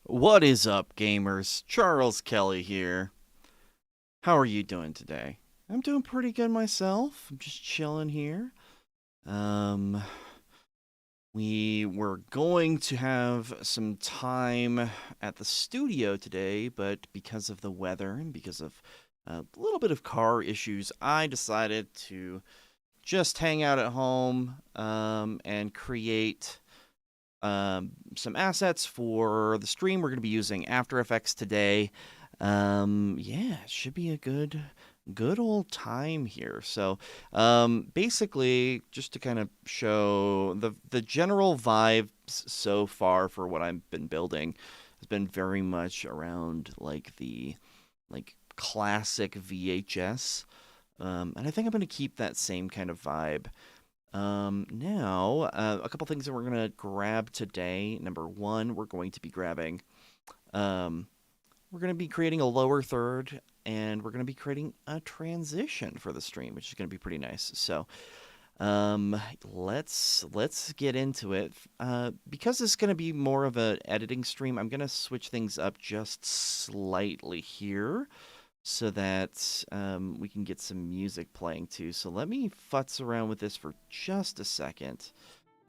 What is up, gamers? Charles Kelly here. How are you doing today? I'm doing pretty good myself. I'm just chilling here. Um, we were going to have some time at the studio today, but because of the weather and because of a little bit of car issues, I decided to just hang out at home and create some assets for the stream. We're going to be using After Effects today. Yeah, it should be a good old time here. So, basically, just to kind of show the general vibe so far for what I've been building has been very much around like the classic VHS. And I think I'm going to keep that same kind of vibe. Now, a couple things that we're going to grab today. Number one, we're going to be grabbing, we're going to be creating a lower third, and we're going to be creating a transition for the stream, which is going to be pretty nice. So, let's get into it. Because it's going to be more of an editing stream, I'm going to switch things up just slightly here so that we can get some music playing too. So let me futz around with this for just a second.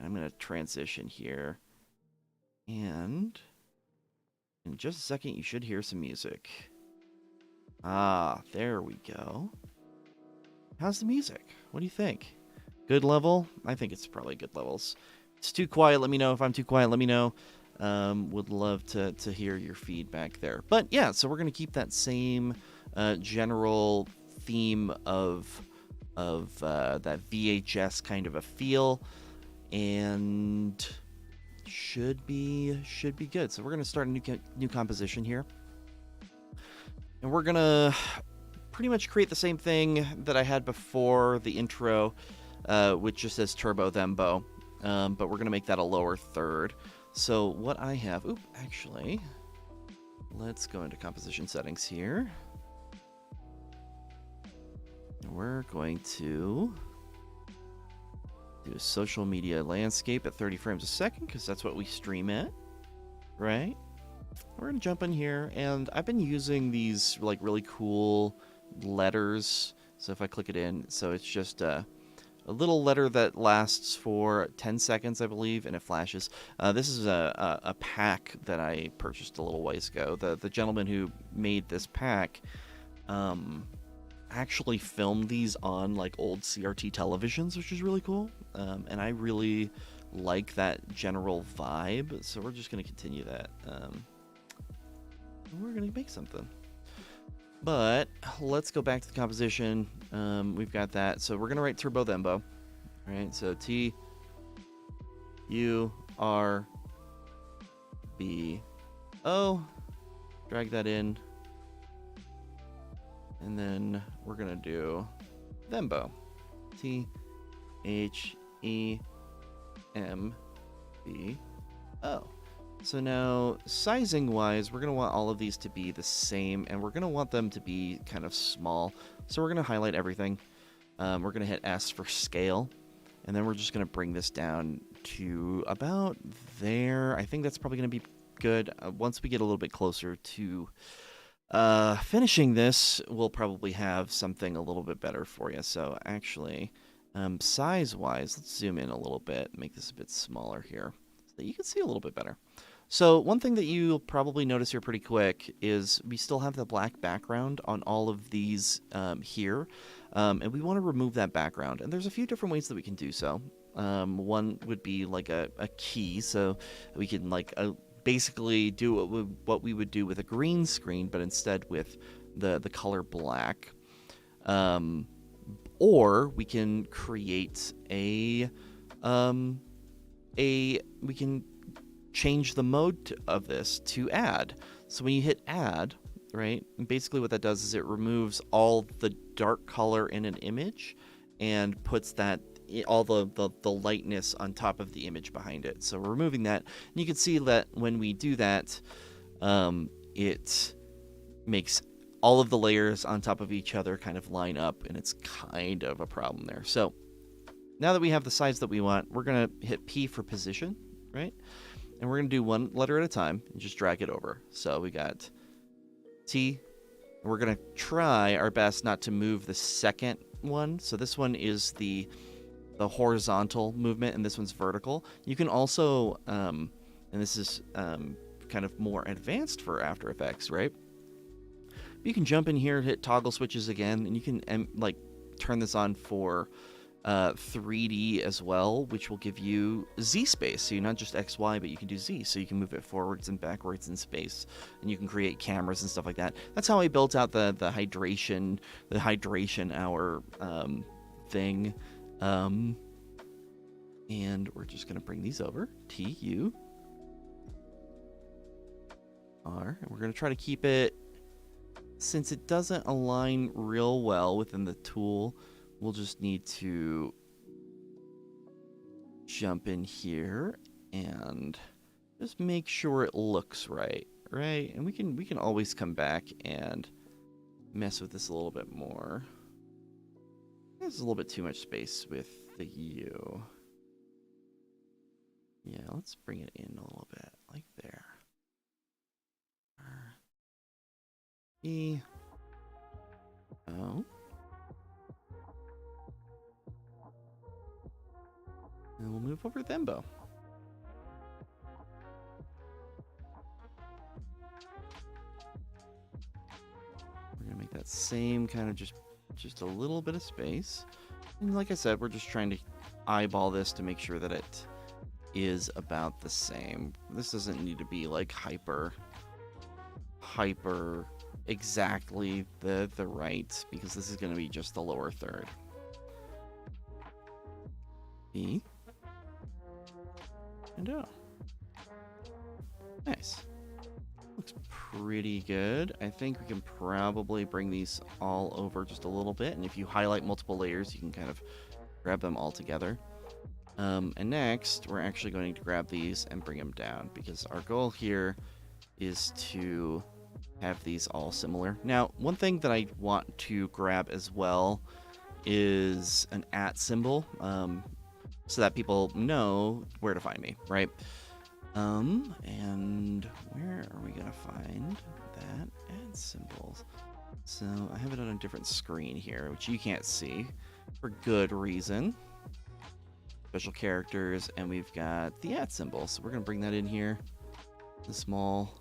I'm going to transition here. And in just a second, you should hear some music. Ah, there we go. How's the music? What do you think? Good level? I think it's probably good levels. If it's too quiet, let me know. If I'm too quiet, let me know. Would love to hear your feedback there. But yeah, so we're going to keep that same general theme of that VHS kind of a feel, and should be good. So we're gonna start a new composition here, and we're gonna pretty much create the same thing that I had before the intro, which just says Turbo Thembo, but we're gonna make that a lower third. So what I have, actually, let's go into composition settings here. We're going to do a social media landscape at 30 frames a second because that's what we stream at, right? We're going to jump in here, and I've been using these like really cool letters. So if I click it in, so it's just a little letter that lasts for 10 seconds, I believe, and it flashes. This is a pack that I purchased a little ways ago. The gentleman who made this pack actually filmed these on like old CRT televisions, which is really cool. And I really like that general vibe, so we're just going to continue that. We're going to make something. But let's go back to the composition. We've got that. So we're going to write Turbo Thembo. Right? So T U R B O. Drag that in. And then we're going to do Thembo. T H E M B O. So now, sizing wise, we're going to want all of these to be the same, and we're going to want them to be kind of small. So we're going to highlight everything. We're going to hit S for scale, and then we're just going to bring this down to about there. I think that's probably going to be good. Once we get a little bit closer to finishing this, we'll probably have something a little bit better for you. So actually, size-wise, let's zoom in a little bit, make this a bit smaller here. that you can see a little bit better. So one thing that you'll probably notice here pretty quick is we still have the black background on all of these here, and we want to remove that background. And there's a few different ways that we can do so. One would be like a key, so we can like basically do what we would do with a green screen, but instead with the color black. Or we can create we can change the mode of this to add. So when you hit add, right, basically what that does is it removes all the dark color in an image and puts that all the lightness on top of the image behind it. So we're removing that, and you can see that when we do that, it makes all of the layers on top of each other kind of line up, and it's kind of a problem there. So now that we have the size that we want, we're going to hit P for position, right? And we're going to do one letter at a time and just drag it over. So we got T. And we're going to try our best not to move the second one. So this one is the horizontal movement, and this one's vertical. You can also, and this is kind of more advanced for After Effects, right? You can jump in here, hit toggle switches again, and you can like turn this on for 3D as well, which will give you Z space. So you're not just X, Y, but you can do Z. So you can move it forwards and backwards in space, and you can create cameras and stuff like that. That's how I built out the hydration hour thing. And we're just gonna bring these over. TUR, and we're gonna try to keep it. Since it doesn't align real well within the tool, we'll just need to jump in here and just make sure it looks right? And we can always come back and mess with this a little bit more. There's a little bit too much space with the U. Yeah, let's bring it in a little bit, like there. E. O. And we'll move over Thembo. We're gonna make that same kind of just a little bit of space. And like I said, we're just trying to eyeball this to make sure that it is about the same. This doesn't need to be like hyper exactly the right, because this is going to be just the lower third. E and O. Nice. Looks pretty good. I think we can probably bring these all over just a little bit, and if you highlight multiple layers, you can kind of grab them all together. And next, we're actually going to grab these and bring them down, because our goal here is to have these all similar. Now, one thing that I want to grab as well is an @ symbol, so that people know where to find me, right? And where are we gonna find that @ symbols? So I have it on a different screen here, which you can't see for good reason. Special characters, and we've got the @ symbol. So we're gonna bring that in here, the small,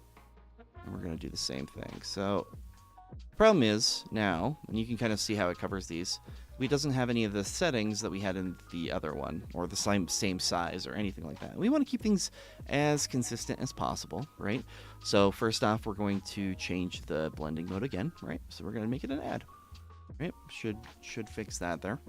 and we're gonna do the same thing. So the problem is now, and you can kind of see how it covers these, it doesn't have any of the settings that we had in the other one, or the same size or anything like that. We want to keep things as consistent as possible, right? So first off, we're going to change the blending mode again, right? So we're going to make it an add, right? Should fix that there.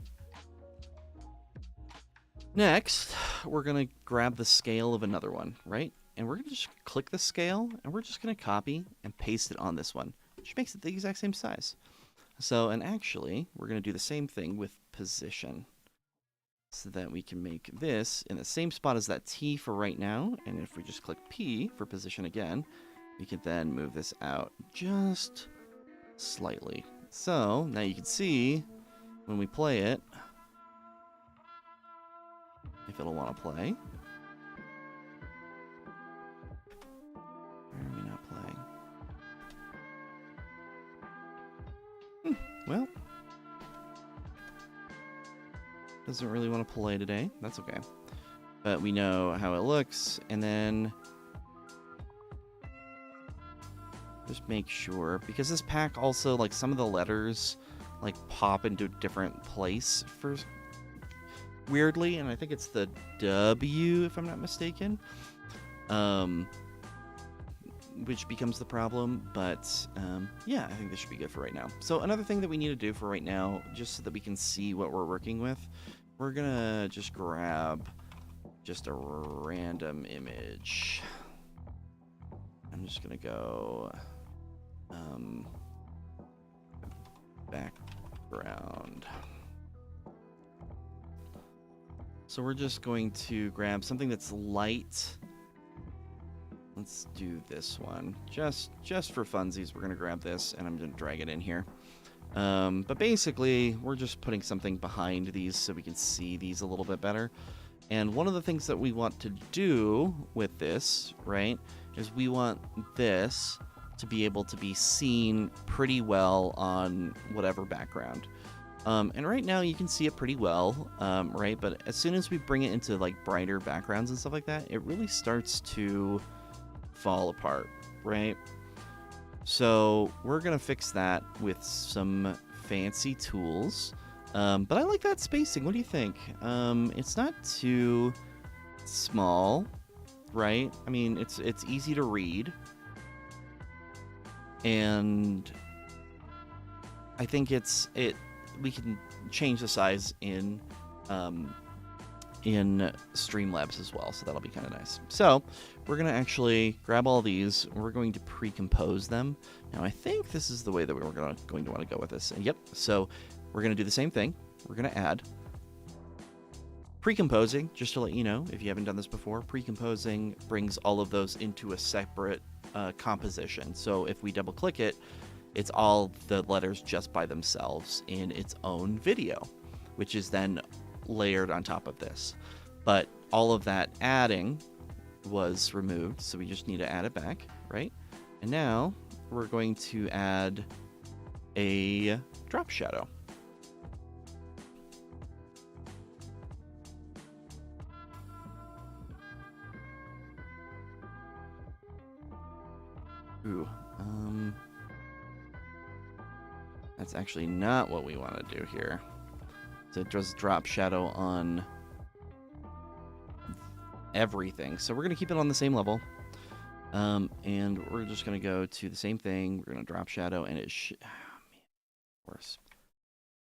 Next, we're going to grab the scale of another one, right? And we're going to just click the scale, and we're just going to copy and paste it on this one, which makes it the exact same size. So, and actually, we're going to do the same thing with position, so that we can make this in the same spot as that T for right now. And if we just click P for position again, we can then move this out just slightly. So now you can see when we play it, if it'll want to play. Why are we not playing? Well, doesn't really want to play today. That's okay. but we know how it looks. And then just make sure, because this pack also, like, some of the letters like pop into a different place for weirdly, and I think it's the W, if I'm not mistaken, which becomes the problem. But yeah, I think this should be good for right now. So another thing that we need to do for right now, just so that we can see what we're working with, we're gonna just grab just a random image. I'm just gonna go background. So we're just going to grab something that's light. Let's do this one. Just for funsies, we're gonna grab this, and I'm gonna drag it in here. But basically, we're just putting something behind these so we can see these a little bit better. And one of the things that we want to do with this, right, is we want this to be able to be seen pretty well on whatever background. And right now you can see it pretty well, right? But as soon as we bring it into like brighter backgrounds and stuff like that, it really starts to fall apart, right? So we're gonna fix that with some fancy tools. But I like that spacing. What do you think? It's not too small, right? I mean, it's easy to read. And I think we can change the size in Streamlabs as well, so that'll be kind of nice. So we're gonna actually grab all these. We're going to pre-compose them. Now I think this is the way that we're going to want to go with this. And yep. So we're gonna do the same thing. We're gonna add pre-composing. Just to let you know, if you haven't done this before, pre-composing brings all of those into a separate composition. So if we double click it, it's all the letters just by themselves in its own video, which is then layered on top of this. But all of that adding was removed, so we just need to add it back, right? And now we're going to add a drop shadow. Ooh, that's actually not what we want to do here. So just drop shadow on everything. So we're going to keep it on the same level. And we're just going to go to the same thing. We're going to drop shadow, and it should... Oh, man, worse.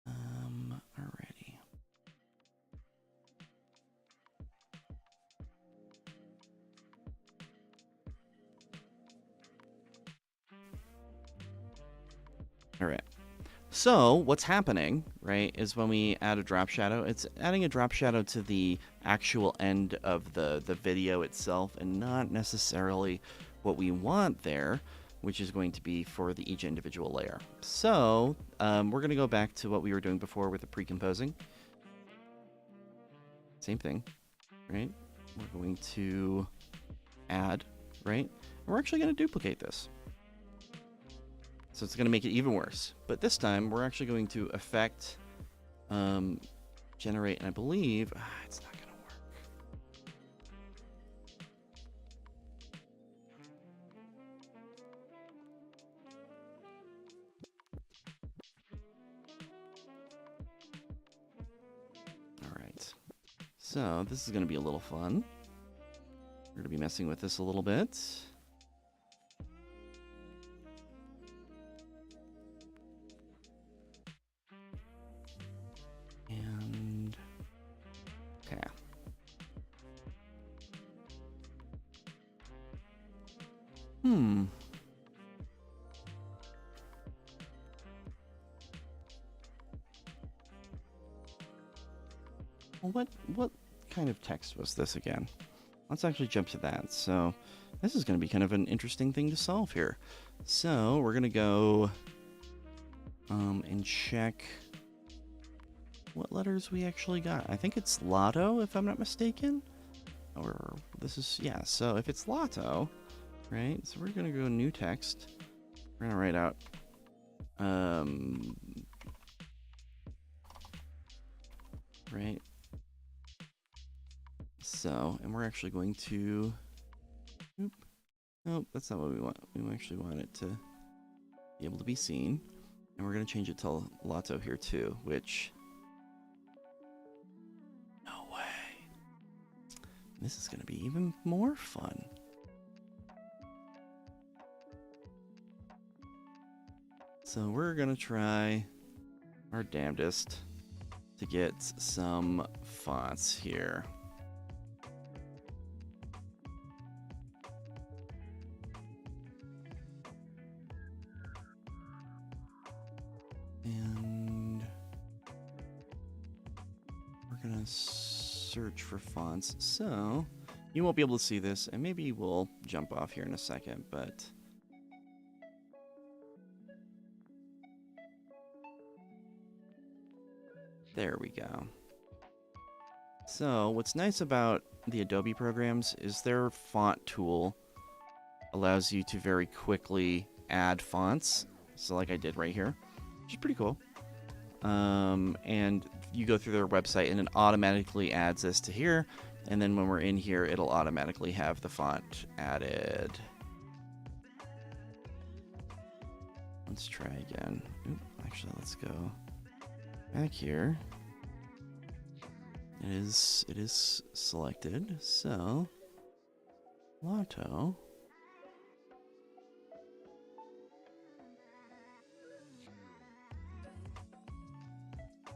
Alrighty. Alright. So what's happening, right, is when we add a drop shadow, it's adding a drop shadow to the actual end of the video itself, and not necessarily what we want there, which is going to be for each individual layer. So we're going to go back to what we were doing before with the pre-composing. Same thing, right? We're going to add, right? We're actually going to duplicate this. So it's going to make it even worse. But this time, we're actually going to effect, generate, and I believe it's not going to work. All right. So this is going to be a little fun. We're going to be messing with this a little bit. And okay. Well, what kind of text was this again? Let's actually jump to that. So this is going to be kind of an interesting thing to solve here. So we're going to go and check what letters we actually got. I think it's Lotto, if I'm not mistaken. Or this is, yeah, so if it's Lotto, right? So we're going to go new text. We're going to write out right? So, and we're actually going to, oop, nope, that's not what we want. We actually want it to be able to be seen. And we're going to change it to Lotto here too, which, no way. This is going to be even more fun. So we're going to try our damnedest to get some fonts here. And we're going to search for fonts. So you won't be able to see this, and maybe we'll jump off here in a second, but there we go. So what's nice about the Adobe programs is their font tool allows you to very quickly add fonts. So like I did right here, which is pretty cool. And you go through their website and it automatically adds this to here. And then when we're in here, it'll automatically have the font added. Let's try again. Oop, actually, let's go back here. It is selected, so Lotto.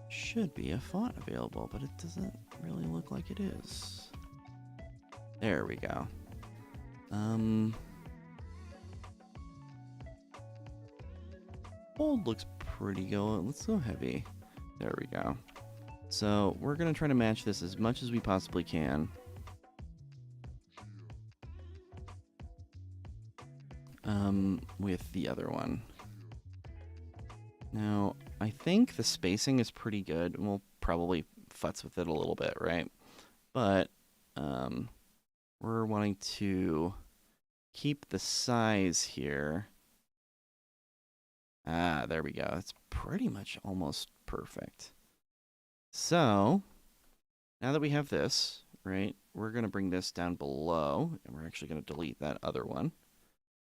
Should be a font available, but it doesn't really look like it is. There we go. Bold looks pretty good. Let's go heavy. There we go. So we're going to try to match this as much as we possibly can. With the other one. Now, I think the spacing is pretty good. We'll probably futz with it a little bit, right? But we're wanting to keep the size here. Ah, there we go. It's pretty much almost perfect. So, now that we have this, right, we're going to bring this down below, and we're actually going to delete that other one.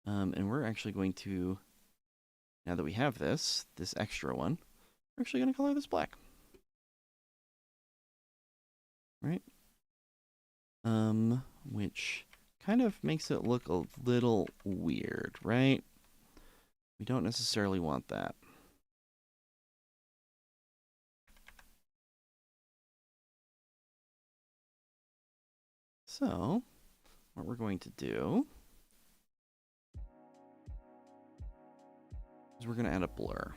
And we're actually going to, now that we have this extra one, we're actually going to color this black. Right? Which kind of makes it look a little weird, right? We don't necessarily want that. So, what we're going to do is we're going to add a blur.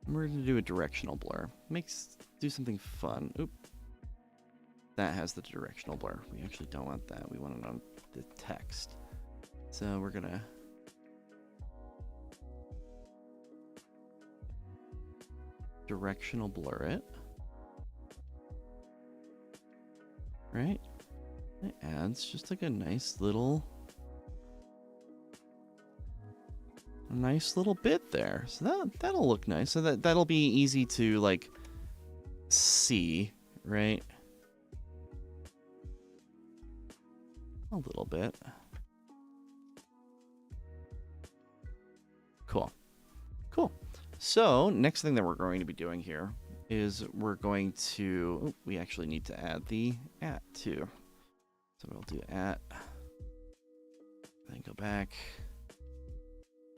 We're going to do a directional blur. Do something fun. Oop. That has the directional blur. We actually don't want that. We want it on the text. So we're going to directional blur it. Right? It adds just like a nice little bit there. So that'll look nice. So that'll be easy to like see, right? A little bit. Cool. Cool. So next thing that we're going to be doing here is we're going to, we actually need to add the @ too. So we'll do @ then go back,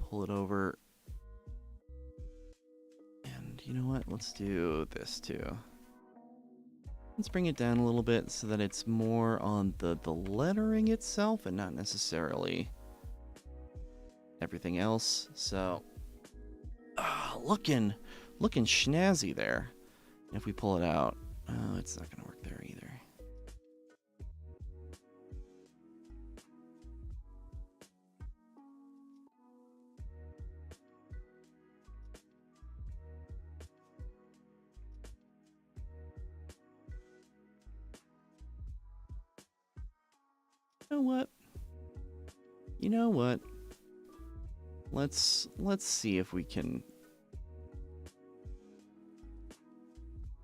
pull it over, and you know what? Let's do this too. Let's bring it down a little bit so that it's more on the lettering itself and not necessarily everything else. So, looking snazzy there. If we pull it out, oh, it's not going to work there either. know what? You know what? Let's see if we can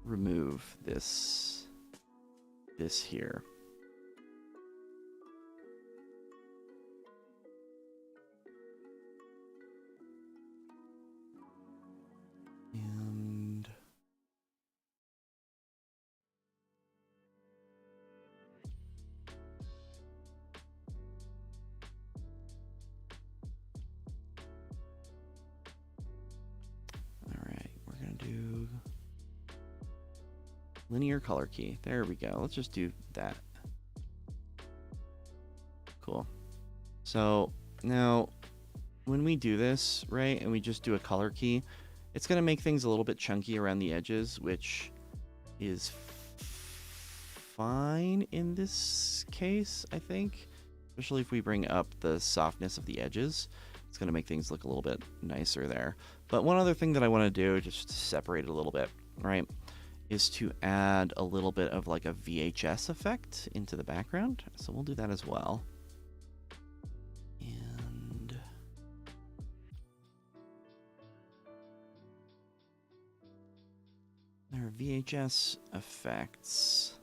remove this here. And all right, we're gonna do linear color key. There we go. Let's just do that. Cool. So now when we do this, right, and we just do a color key, it's going to make things a little bit chunky around the edges, which is fine in this case, I think. Especially if we bring up the softness of the edges. It's going to make things look a little bit nicer there. But one other thing that I want to do, just to separate it a little bit, right, is to add a little bit of like a VHS effect into the background. So we'll do that as well. And there are VHS effects.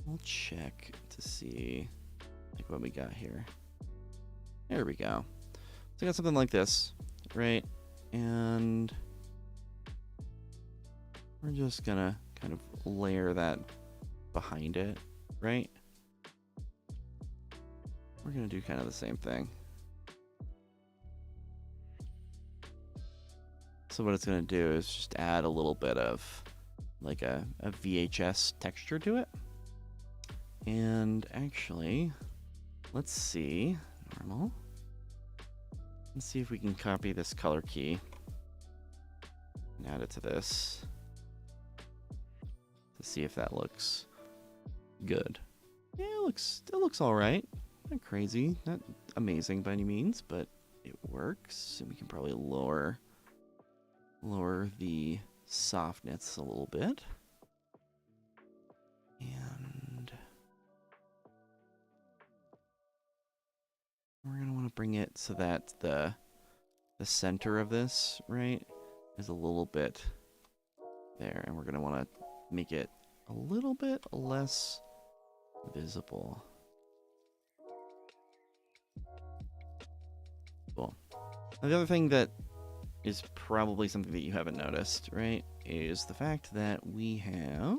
We'll check to see like what we got here. There we go. So I got something like this, right? And we're just gonna kind of layer that behind it, right? We're gonna do kind of the same thing. So what it's gonna do is just add a little bit of like a VHS texture to it. And actually, let's see, normal. Let's see if we can copy this color key and add it to this to see if that looks good. Yeah, it looks all right. Not crazy, not amazing by any means, but it works. And we can probably lower the softness a little bit. And we're going to want to bring it so that the center of this, right, is a little bit there. And we're going to want to make it a little bit less visible. Cool. Now the other thing that is probably something that you haven't noticed, right, is the fact that we have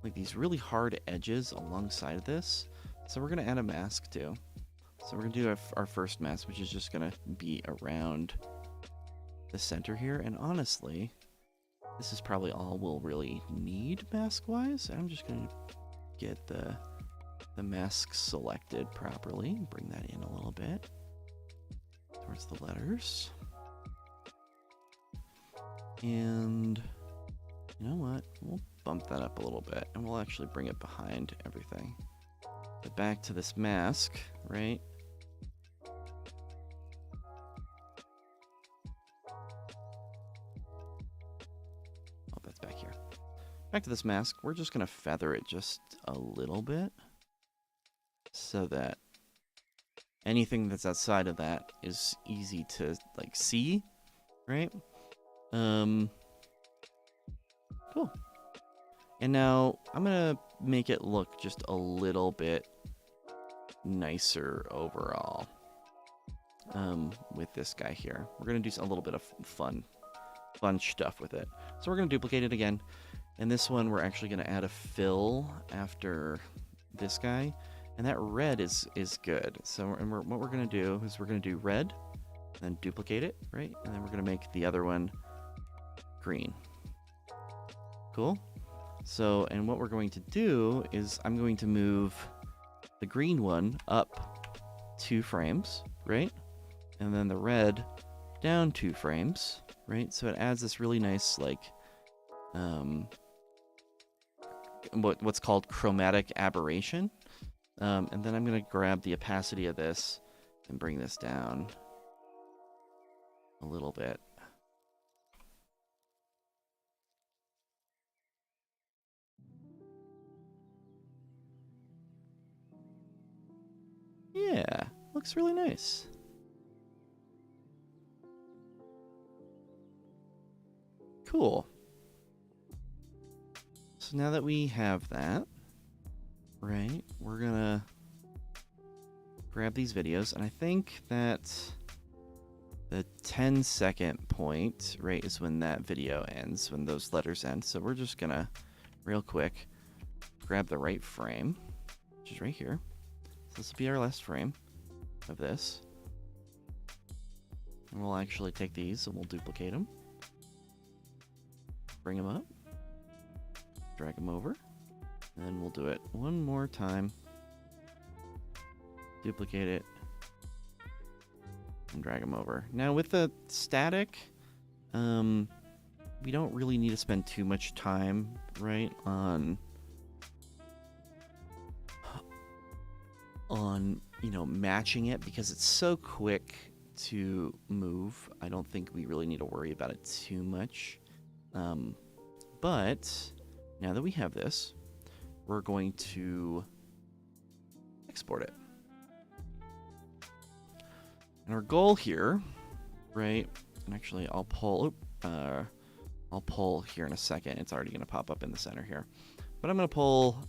like these really hard edges alongside of this. So we're going to add a mask too. So we're going to do our first mask, which is just going to be around the center here. And honestly, this is probably all we'll really need mask-wise. I'm just going to get the mask selected properly. Bring that in a little bit towards the letters. And you know what? We'll bump that up a little bit, and we'll actually bring it behind everything. But back to this mask, right? Oh, that's back here. Back to this mask, we're just going to feather it just a little bit so that anything that's outside of that is easy to like see, right? Cool. And now I'm gonna make it look just a little bit nicer overall with this guy here. We're gonna do a little bit of fun stuff with it. So we're gonna duplicate it again. And this one we're actually gonna add a fill after this guy. And that red is good. So what we're going to do is we're going to do red, then duplicate it, right? And then we're going to make the other one green. Cool? So, and what we're going to do is I'm going to move the green one up 2 frames, right? And then the red down 2 frames, right? So it adds this really nice, like, what's called chromatic aberration. And then I'm going to grab the opacity of this and bring this down a little bit. Yeah, looks really nice. Cool. So now that we have that, right, we're gonna grab these videos, and I think that the 10-second point, right, is when that video ends, when those letters end. So we're just gonna, real quick, grab the right frame, which is right here. So this will be our last frame of this. And we'll actually take these and we'll duplicate them. Bring them up. Drag them over. And then we'll do it one more time. Duplicate it. And drag them over. Now with the static, we don't really need to spend too much time, right, on you know, matching it, because it's so quick to move. I don't think we really need to worry about it too much. But now that we have this, we're going to export it. And our goal here, right, and actually I'll pull here in a second. It's already going to pop up in the center here. But I'm going to pull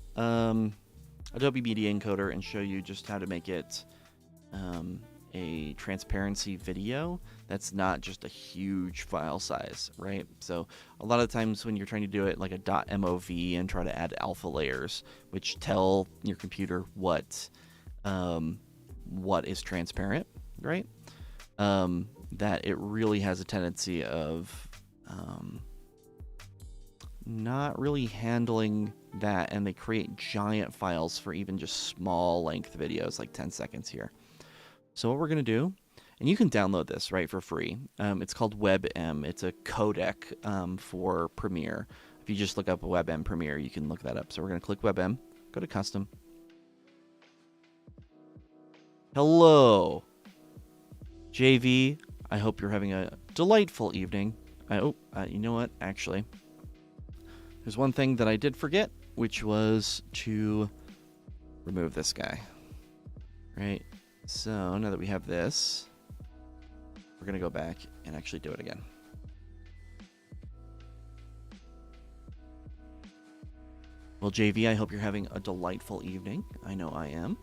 Adobe Media Encoder and show you just how to make it a transparency video that's not just a huge file size, right? So a lot of times when you're trying to do it like a .mov and try to add alpha layers, which tell your computer what is transparent, right? That it really has a tendency of not really handling that, and they create giant files for even just small length videos like 10 seconds here. So what we're going to do, and you can download this, right, for free. It's called WebM. It's a codec for Premiere. If you just look up WebM Premiere, you can look that up. So we're going to click WebM, go to Custom. Hello, JV. I hope you're having a delightful evening. You know what? Actually, there's one thing that I did forget, which was to remove this guy, right? So now that we have this, we're going to go back and actually do it again. Well, JV, I hope you're having a delightful evening. I know I am.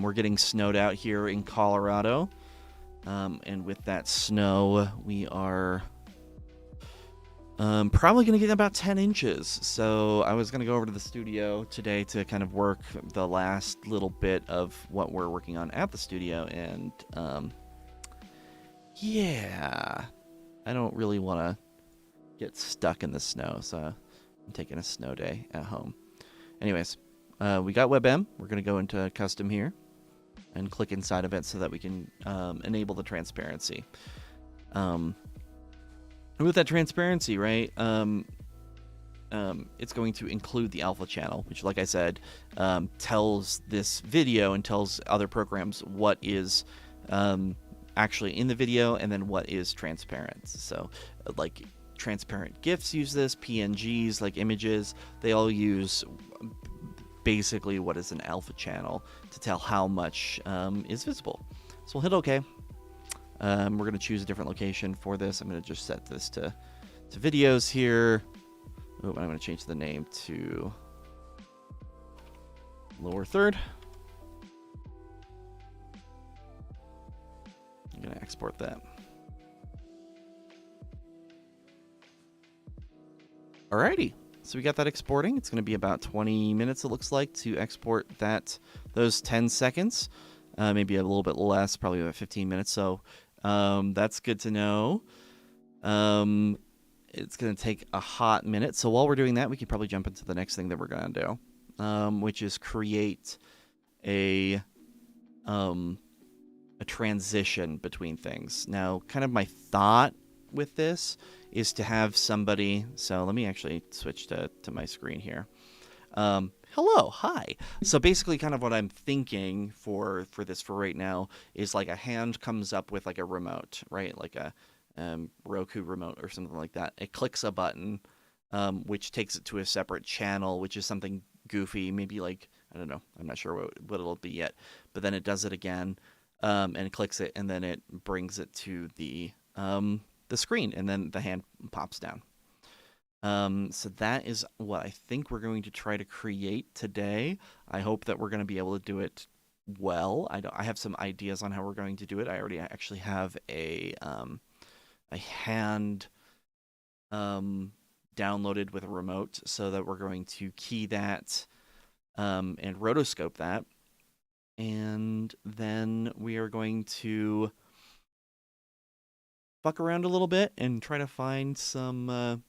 We're getting snowed out here in Colorado. And with that snow, we are probably going to get about 10 inches. So I was going to go over to the studio today to kind of work the last little bit of what we're working on at the studio. And yeah, I don't really want to get stuck in the snow. So I'm taking a snow day at home. Anyways, we got WebM. We're going to go into custom here and click inside of it so that we can enable the transparency. And with that transparency, right, it's going to include the alpha channel, which, like I said, tells this video and tells other programs what is actually in the video and then what is transparent. So, like, transparent GIFs use this, PNGs, like images, they all use basically what is an alpha channel to tell how much is visible. So we'll hit OK. We're going to choose a different location for this. I'm going to just set this to videos here. Oh, I'm going to change the name to lower third. I'm going to export that. Alrighty, so we got that exporting. It's going to be about 20 minutes, it looks like, to export those 10 seconds. Maybe a little bit less, probably about 15 minutes. So that's good to know. It's going to take a hot minute. So while we're doing that, we can probably jump into the next thing that we're going to do, which is create a transition between things. Now, kind of my thought with this is to have somebody, so let me actually switch to my screen here. Hello, hi. So basically, kind of what I'm thinking for this for right now is like a hand comes up with like a remote, right? Like a Roku remote or something like that. It clicks a button, which takes it to a separate channel, which is something goofy, maybe like I don't know, I'm not sure what it'll be yet. But then it does it again, and clicks it, and then it brings it to the screen, and then the hand pops down. So that is what I think we're going to try to create today. I hope that we're going to be able to do it well. I have some ideas on how we're going to do it. I already actually have a hand downloaded with a remote, so that we're going to key that and rotoscope that, and then we are going to fuck around a little bit and try to find some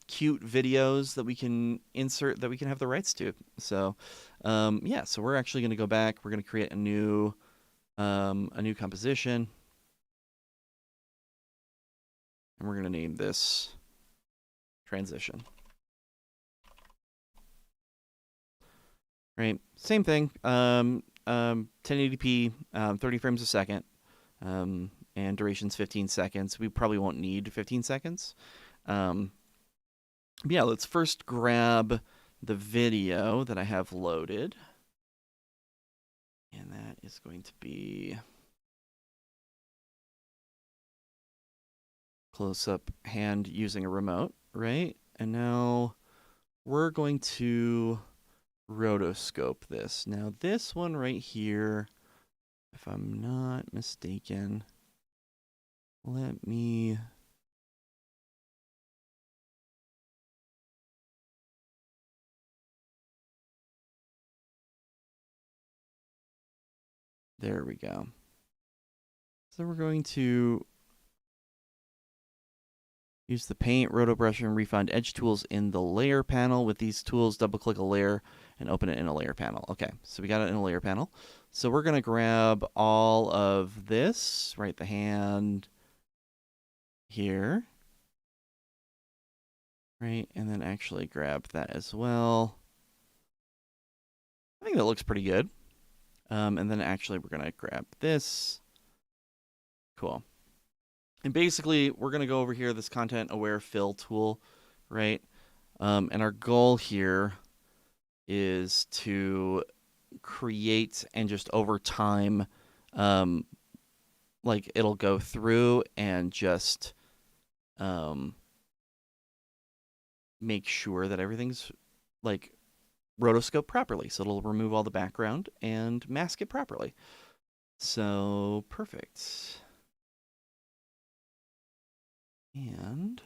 cute videos that we can insert that we can have the rights to. So, yeah. So we're actually going to go back. We're going to create a new composition, and we're going to name this transition. Right. Same thing. 1080p, 30 frames a second, and duration's 15 seconds. We probably won't need 15 seconds. Yeah, let's first grab the video that I have loaded. And that is going to be close-up hand using a remote, right? And now we're going to rotoscope this. Now this one right here, if I'm not mistaken, let me... There we go. So we're going to use the Paint, Rotobrush, and Refined Edge tools in the layer panel. With these tools, double-click a layer and open it in a layer panel. Okay, so we got it in a layer panel. So we're going to grab all of this, right, the hand here, right, and then actually grab that as well. I think that looks pretty good. And then actually we're going to grab this. Cool. And basically, we're going to go over here, this content-aware fill tool, right? And our goal here is to create and just over time, like it'll go through and just make sure that everything's like rotoscope properly. So it'll remove all the background and mask it properly. So perfect. And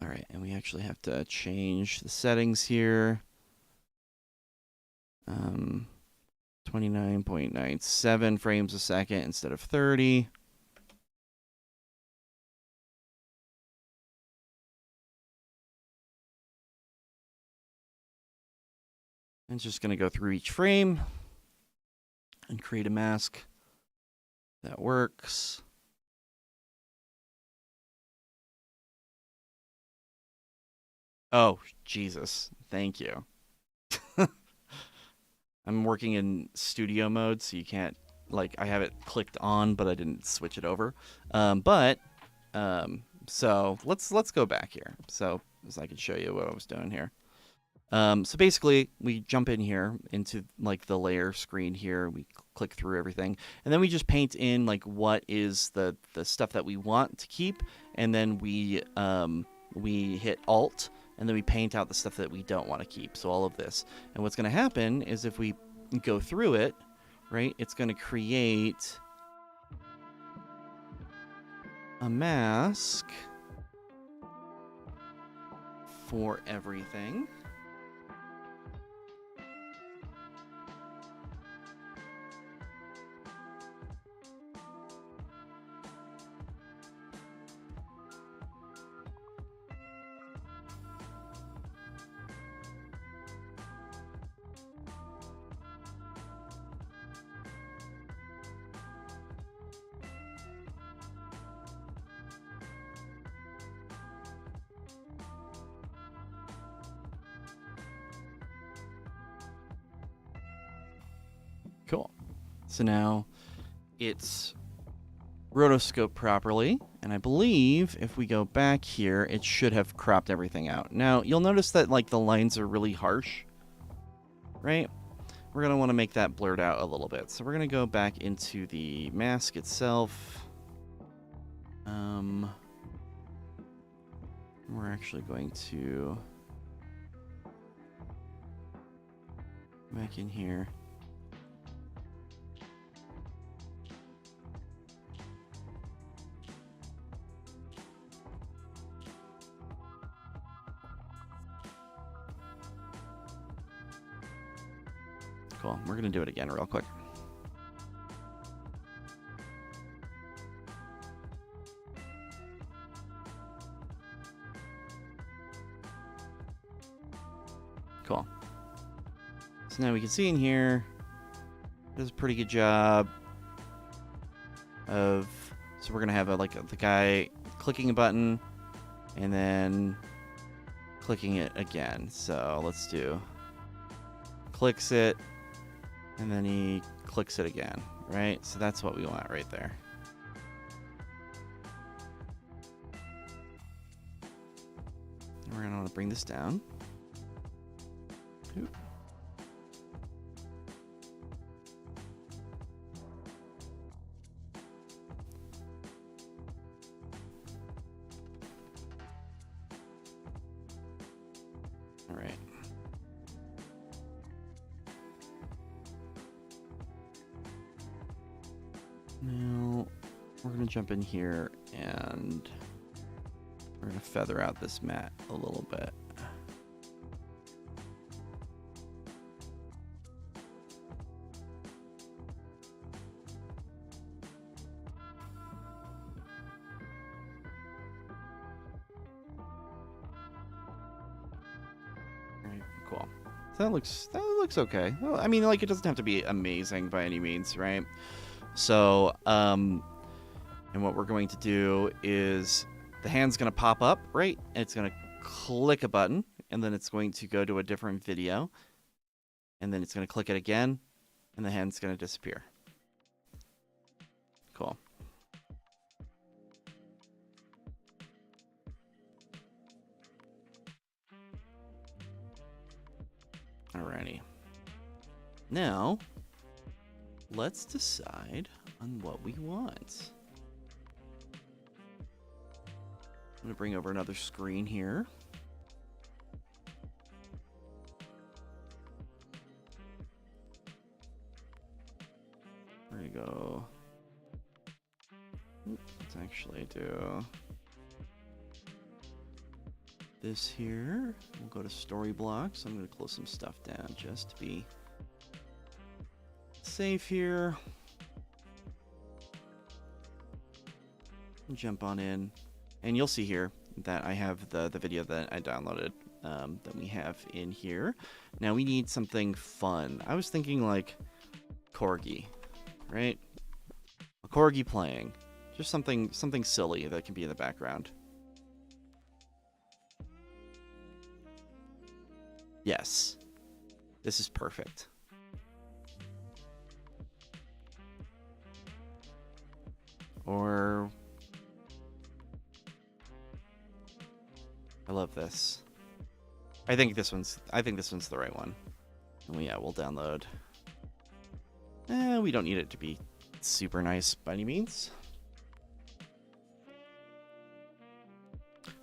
all right, and we actually have to change the settings here. 29.97 frames a second instead of 30. And it's just going to go through each frame and create a mask that works. Oh, Jesus. Thank you. I'm working in studio mode, so you can't, like, I have it clicked on, but I didn't switch it over. So let's go back here. So I can show you what I was doing here. So basically, we jump in here into like the layer screen here. We click through everything, and then we just paint in like what is the stuff that we want to keep, and then we hit Alt, and then we paint out the stuff that we don't want to keep. So all of this, and what's going to happen is if we go through it, right, it's going to create a mask for everything. So now it's rotoscoped properly, and I believe if we go back here, it should have cropped everything out. Now, you'll notice that like the lines are really harsh, right? We're going to want to make that blurred out a little bit. So we're going to go back into the mask itself. We're actually going to back in here. Cool. We're going to do it again real quick. Cool. So now we can see in here, does a pretty good job of, so we're going to have the guy clicking a button and then clicking it again. So let's do, clicks it, and then he clicks it again, right? So that's what we want right there. We're going to want to bring this down. Oop. All right. Now we're going to jump in here and we're going to feather out this mat a little bit. Cool. So that looks okay. Well, I mean, like, it doesn't have to be amazing by any means, right? So, and what we're going to do is the hand's going to pop up, right? And it's going to click a button, and then it's going to go to a different video, and then it's going to click it again, and the hand's going to disappear. Cool. Alrighty. Now, let's decide on what we want. I'm going to bring over another screen here. There you go. Let's actually do this here. We'll go to story blocks. I'm going to close some stuff down just to be safe here. Jump on in, and you'll see here that I have the video that I downloaded that we have in here. Now we need something fun. I was thinking like corgi, right? A corgi playing, just something silly that can be in the background. Yes, this is perfect. Or I love this. I think this one's the right one. Oh yeah, we'll download. We don't need it to be super nice by any means.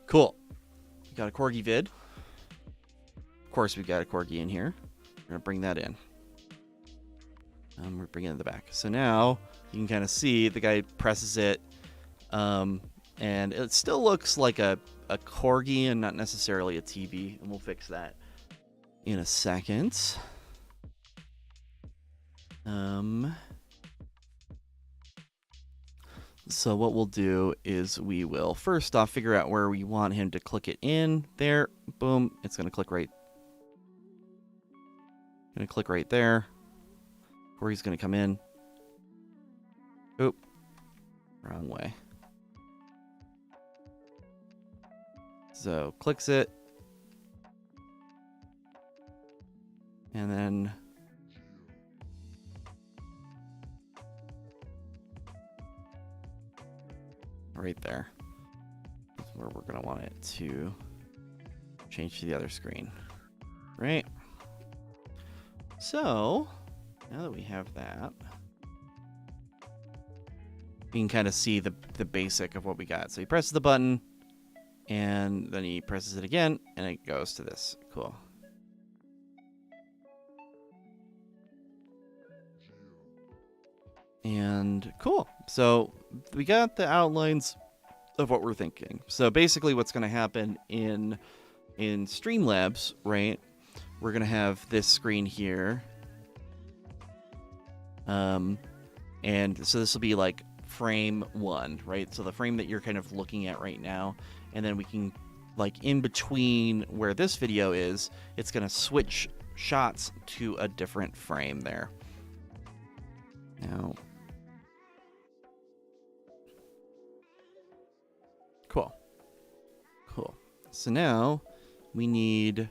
Cool. We got a corgi vid. Of course, we've got a corgi in here. We're gonna bring that in. We're bringing it in the back. So now you can kind of see the guy presses it, and it still looks like a corgi and not necessarily a TV, and we'll fix that in a second. So what we'll do is we will first off figure out where we want him to click it in. There, boom, it's gonna click right. Gonna click right there. Where he's gonna come in. Oop, wrong way. So clicks it, and then right there. That's where we're going to want it to change to the other screen. Right? So, now that we have that, you can kind of see the basic of what we got. So he presses the button, and then he presses it again, and it goes to this. Cool. And cool. So we got the outlines of what we're thinking. So basically what's going to happen in Streamlabs, right, we're going to have this screen here. And so this will be like frame 1, right? So the frame that you're kind of looking at right now. And then we can, like, in between where this video is, it's going to switch shots to a different frame there. Now, cool. So now we need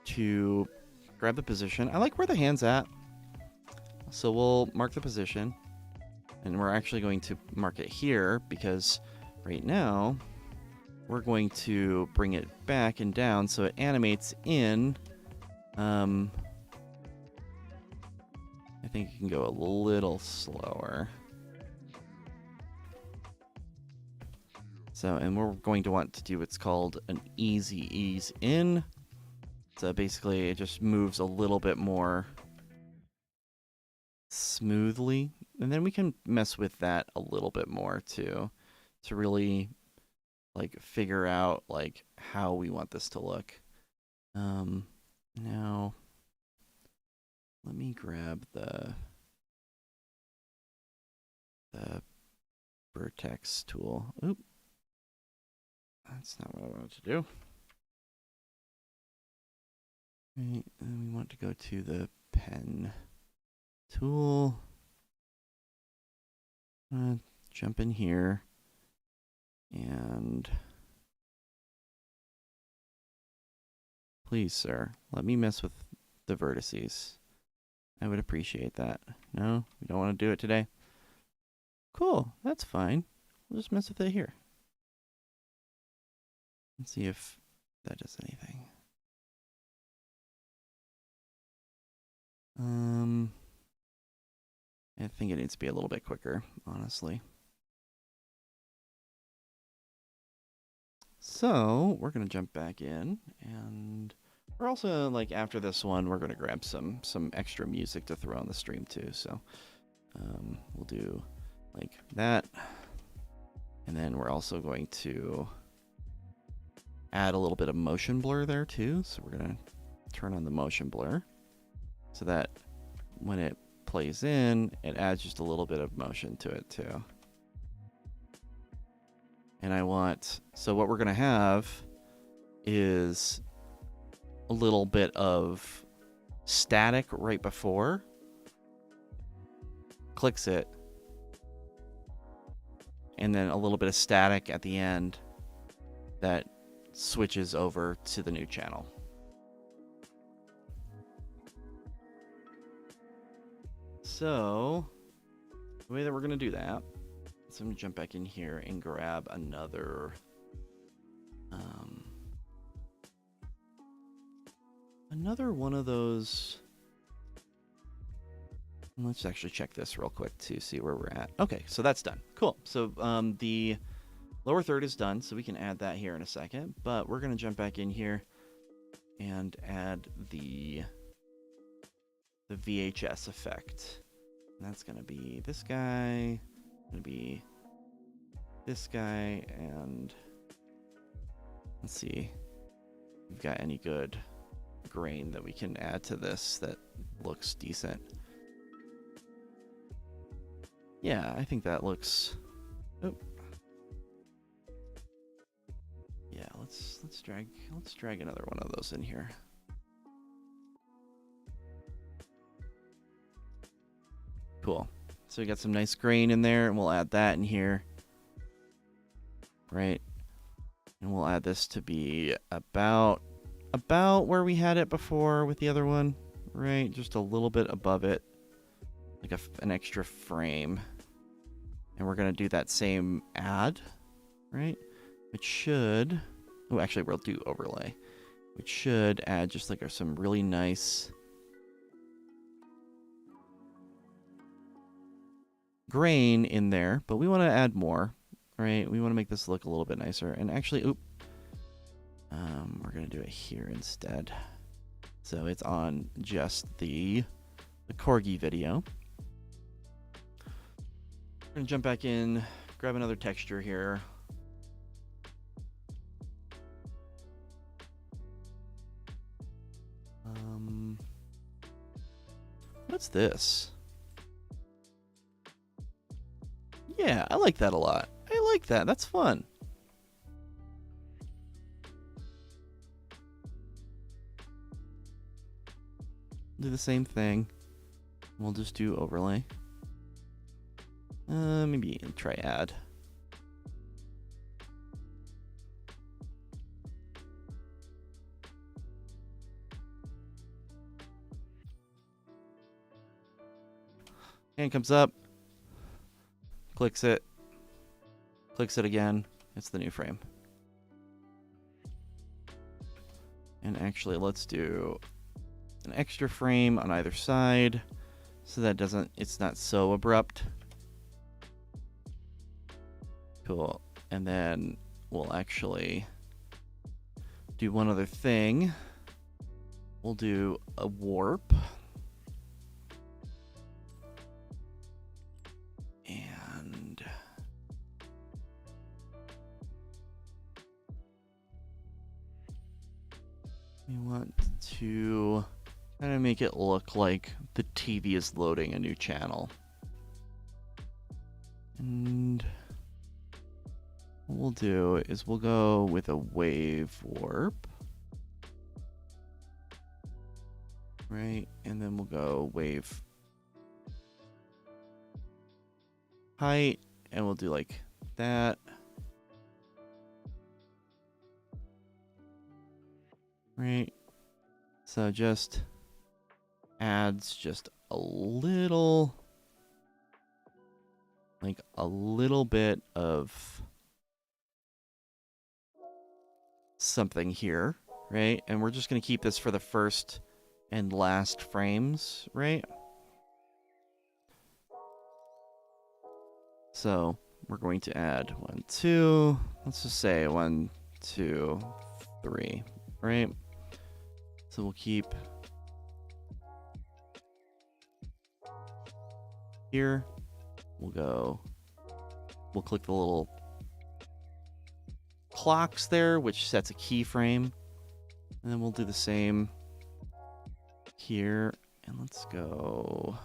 to grab the position. I like where the hand's at. So we'll mark the position. And we're actually going to mark it here because right now we're going to bring it back and down so it animates in. I think you can go a little slower. So, and we're going to want to do what's called an easy ease in. So basically it just moves a little bit more smoothly. And then we can mess with that a little bit more too, to really like figure out like how we want this to look. Now let me grab the vertex tool. Oop. That's not what I wanted to do. Right, and we want to go to the pen tool. Jump in here. And please, sir, let me mess with the vertices. I would appreciate that. No, we don't want to do it today. Cool, that's fine. We'll just mess with it here. Let's see if that does anything. I think it needs to be a little bit quicker, honestly. So we're gonna jump back in, and we're also, like, after this one, we're gonna grab some extra music to throw on the stream too. So we'll do like that, and then we're also going to add a little bit of motion blur there too. So we're gonna turn on the motion blur so that when it plays in, it adds just a little bit of motion to it too. And I want, so what we're gonna have is a little bit of static right before, clicks it, and then a little bit of static at the end that switches over to the new channel. So the way that we're gonna do that, so I'm gonna jump back in here and grab another one of those. Let's actually check this real quick to see where we're at. Okay, so that's done. Cool. So the lower third is done, so we can add that here in a second. But we're gonna jump back in here and add the VHS effect. And that's gonna be this guy. Gonna be this guy, and let's see if we've got any good grain that we can add to this that looks decent. Yeah, I think that looks. Oh. Yeah, let's drag another one of those in here. Cool. So we got some nice grain in there, and we'll add that in here. Right. And we'll add this to be about where we had it before with the other one. Right, just a little bit above it. Like an extra frame. And we're going to do that same add right? Which should, oh, actually we'll do overlay, which should add just like some really nice grain in there, but we want to add more, right? We want to make this look a little bit nicer. And actually, we're going to do it here instead. So it's on just the Corgi video. We're going to jump back in, grab another texture here. What's this? Yeah, I like that a lot. I like that. That's fun. Do the same thing. We'll just do overlay. Maybe try add. Hand comes up. Clicks it. Clicks it again. It's the new frame. And actually, let's do an extra frame on either side so that it's not so abrupt. Cool. And then we'll actually do one other thing. We'll do a warp. And we want to kind of make it look like the TV is loading a new channel. And what we'll do is we'll go with a wave warp. Right, and then we'll go wave height, and we'll do like that. Right, so just adds just a little, like a little bit of something here, right? And we're just going to keep this for the first and last frames, right? So we're going to add 1, 2, let's just say 1, 2, 3, right? So we'll keep here. We'll click the little clocks there, which sets a keyframe. And then we'll do the same here. And let's go.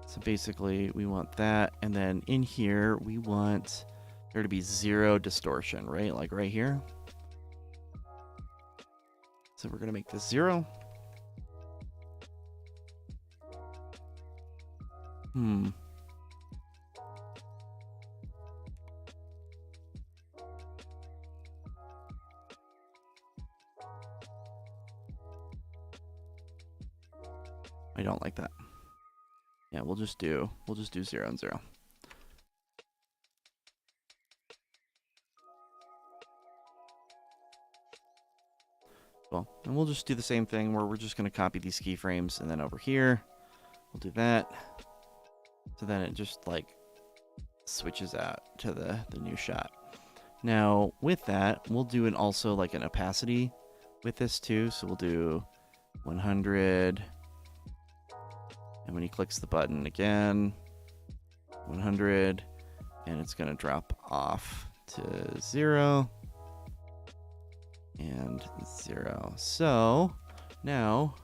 So basically we want that. And then in here, we want there to be 0 distortion, right? Like right here. So we're going to make this 0. I don't like that. Yeah, we'll just do 0 and 0. Cool. And we'll just do the same thing where we're just going to copy these keyframes, and then over here, we'll do that. So then it just like switches out to the new shot. Now with that, we'll do also like an opacity with this too. So we'll do 100. And when he clicks the button again, 100, and it's going to drop off to 0 and 0. So now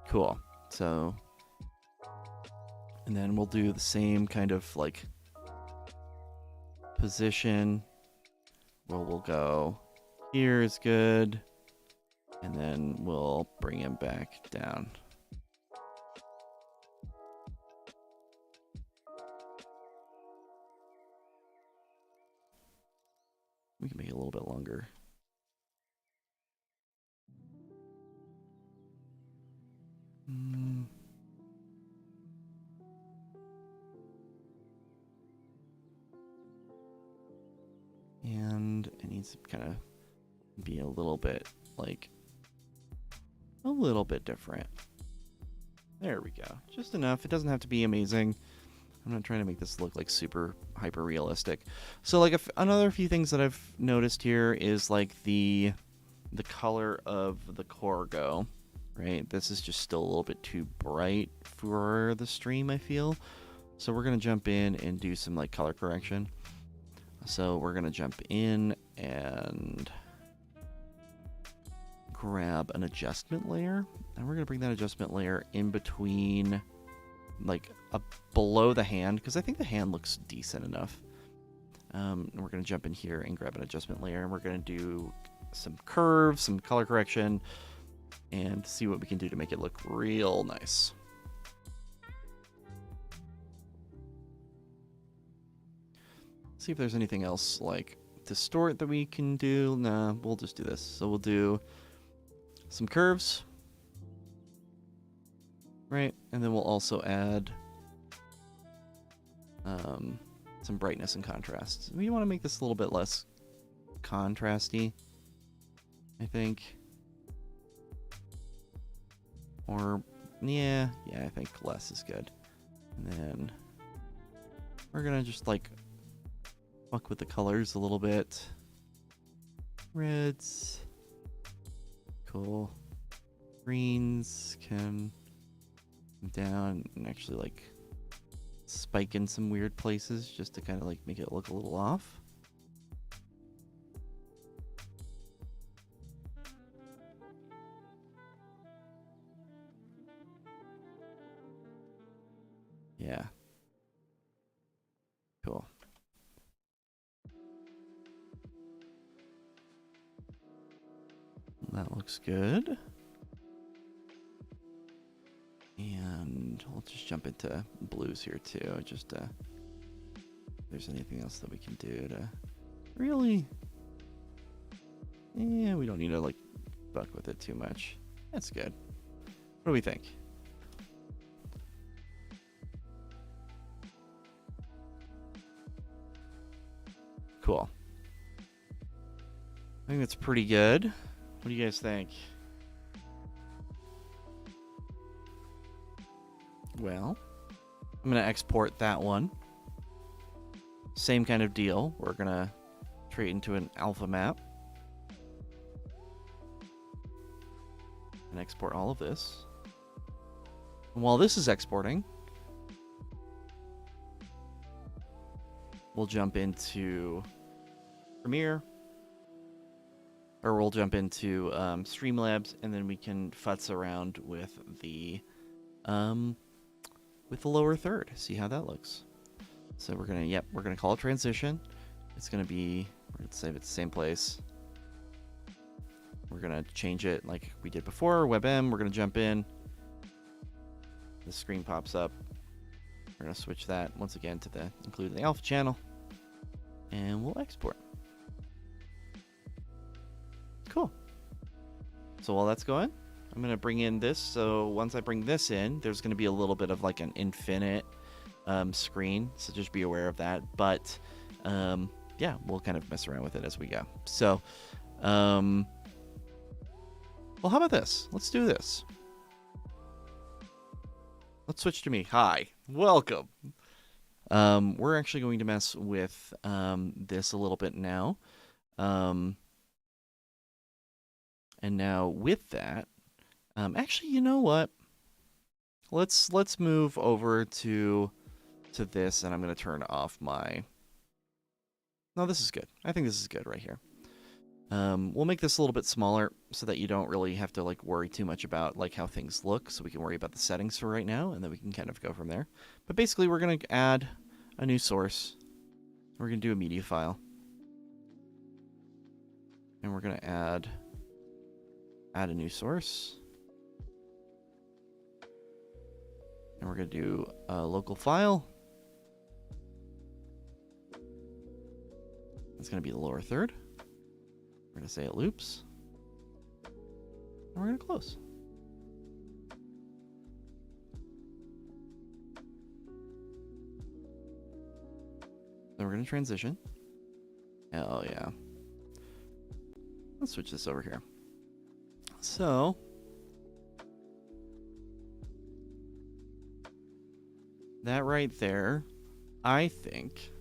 cool. So, and then we'll do the same kind of like position where we'll go here is good. And then we'll bring him back down. We can make it a little bit longer. and it needs to kind of be a little bit different. There we go. Just enough. It doesn't have to be amazing. I'm not trying to make this look like super hyper realistic. So like another few things that I've noticed here is like the color of the Corgo, right? This is just still a little bit too bright for the stream, I feel. So we're going to jump in and do some like color correction. So we're going to jump in and grab an adjustment layer, and we're going to bring that adjustment layer in between, like below the hand, because I think the hand looks decent enough. We're going to jump in here and grab an adjustment layer, and we're going to do some curves, some color correction, and see what we can do to make it look real nice. See if there's anything else like distort that we can do. Nah, we'll just do this. So we'll do some curves, right? And then we'll also add some brightness and contrast. We want to make this a little bit less contrasty, I think. Or, yeah, I think less is good. And then we're going to just like fuck with the colors a little bit. Reds. Cool. Greens can come down and actually like spike in some weird places just to kind of like make it look a little off. Yeah. Cool. That looks good. And we'll just jump into blues here too, just if there's anything else that we can do to really... Yeah, we don't need to like fuck with it too much. That's good. What do we think? Cool. I think that's pretty good. What do you guys think? Well, I'm going to export that one. Same kind of deal. We're going to create into an alpha map. And export all of this. And while this is exporting, we'll jump into Premiere. Or we'll jump into Streamlabs, and then we can futz around with the lower third. See how that looks. So we're gonna call it transition. It's gonna be, we're gonna save it the same place. We're gonna change it like we did before. WebM. We're gonna jump in. The screen pops up. We're gonna switch that once again to the include in the alpha channel, and we'll export. Cool. So while that's going, I'm going to bring in this. So once I bring this in, there's going to be a little bit of like an infinite screen. So just be aware of that. But yeah, we'll kind of mess around with it as we go. So, well, how about this? Let's do this. Let's switch to me. Hi, welcome. We're actually going to mess with this a little bit now. And now with that, actually, you know what? Let's move over to this, and I'm going to turn off my... No, this is good. I think this is good right here. We'll make this a little bit smaller so that you don't really have to like worry too much about like how things look. So we can worry about the settings for right now, and then we can kind of go from there. But basically, we're going to add a new source. We're going to do a media file. And we're going to add a new source. And we're going to do a local file. It's going to be the lower third. We're going to say it loops. And we're going to close. Then we're going to transition. Oh, yeah. Let's switch this over here. So that right there, I think,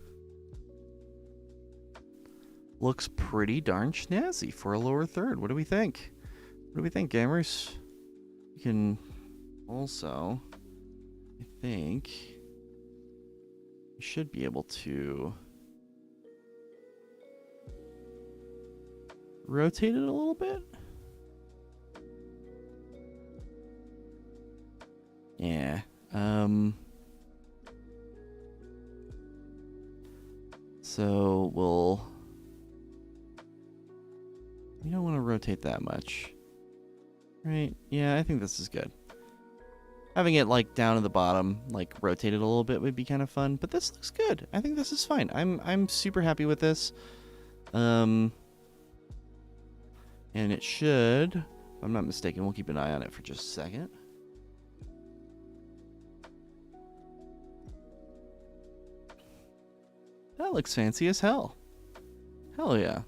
looks pretty darn snazzy for a lower third. What do we think? What do we think, gamers? You can also, I think, you should be able to rotate it a little bit. Yeah. So we'll... You don't want to rotate that much. Right? Yeah, I think this is good. Having it like down at the bottom, like rotated a little bit would be kind of fun, but this looks good. I think this is fine. I'm super happy with this. And it should, if I'm not mistaken, we'll keep an eye on it for just a second. That looks fancy as hell. Hell yeah.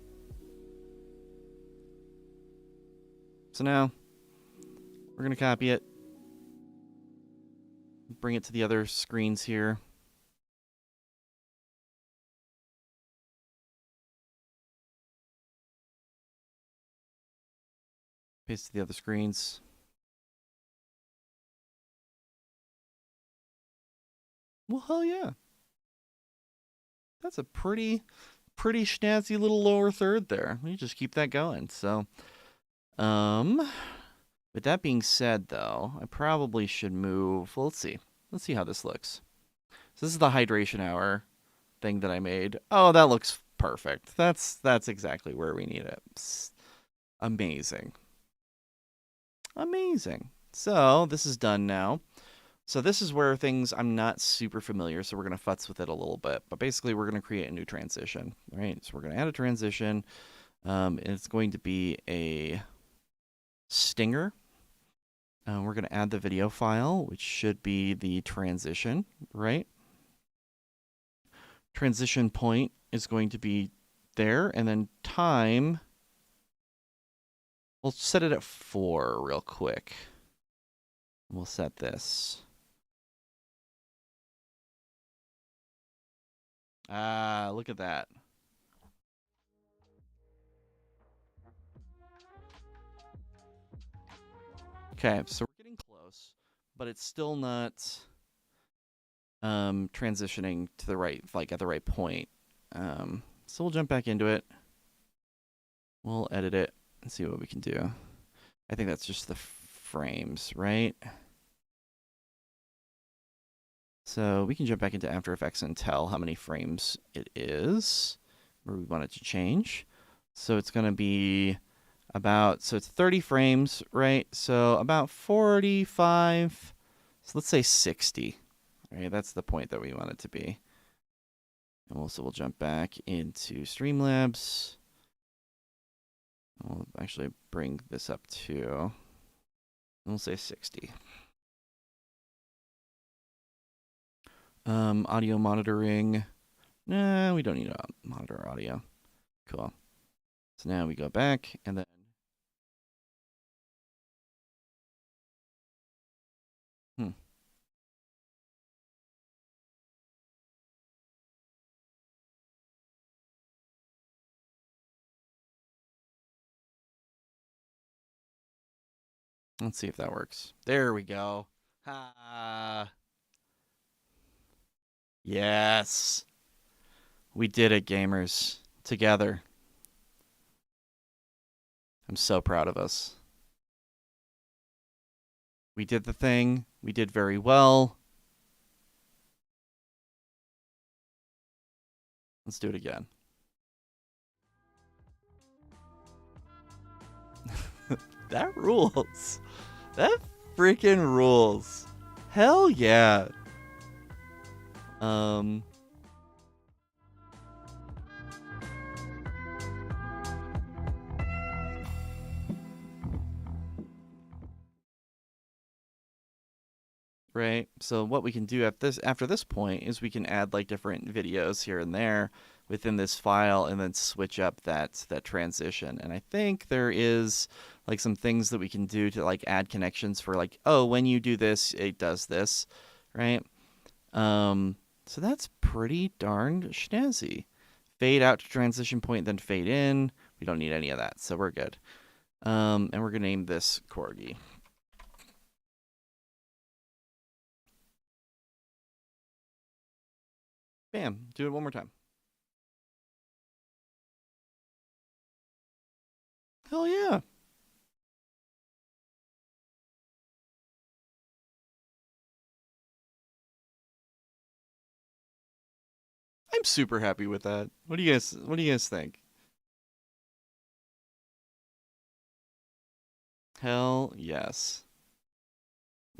So now, we're going to copy it. Bring it to the other screens here. Paste to the other screens. Well, hell yeah. That's a pretty snazzy little lower third there. You just keep that going. So, with that being said, though, I probably should move. Well, let's see. Let's see how this looks. So this is the hydration hour thing that I made. Oh, that looks perfect. That's exactly where we need it. Psst. Amazing. Amazing. So this is done now. So this is where things I'm not super familiar, so we're going to futz with it a little bit. But basically, we're going to create a new transition. All right, so we're going to add a transition. It's going to be a stinger. We're going to add the video file, which should be the transition, right? Transition point is going to be there, and then time, we'll set it at 4 real quick. We'll set this. Ah, look at that. Okay, so we're getting close, but it's still not transitioning to the right, like at the right point. So we'll jump back into it. We'll edit it and see what we can do. I think that's just the frames, right? So we can jump back into After Effects and tell how many frames it is, where we want it to change. So it's going to be about, so it's 30 frames, right? So about 45, so let's say 60. All right, that's the point that we want it to be. And also we'll jump back into Streamlabs. We'll actually bring this up to, and we'll say 60. Audio monitoring. Nah, we don't need to monitor audio. Cool. So now we go back and then. Let's see if that works. There we go. Ha. Yes. We did it, gamers. Together. I'm so proud of us. We did the thing. We did very well. Let's do it again. That rules. That freaking rules. Hell yeah. Right. So what we can do after this point is we can add like different videos here and there. within this file and then switch up that transition. And I think there is like some things that we can do to like add connections for like, oh, when you do this, it does this, right? So that's pretty darn snazzy. Fade out to transition point, then fade in. We don't need any of that, so we're good. And we're gonna name this Corgi. Bam. Do it one more time. Hell yeah. I'm super happy with that. What do you guys think? Hell yes.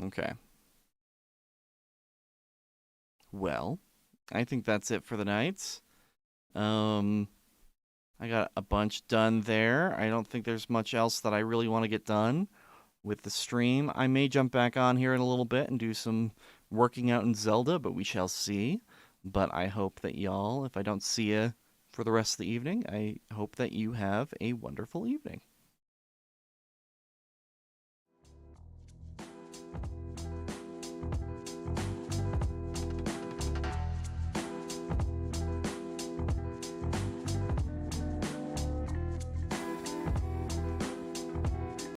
Okay. Well, I think that's it for the night. Um I got a bunch done there. I don't think there's much else that I really want to get done with the stream. I may jump back on here in a little bit and do some working out in Zelda, but we shall see. But I hope that y'all, if I don't see you for the rest of the evening, I hope that you have a wonderful evening.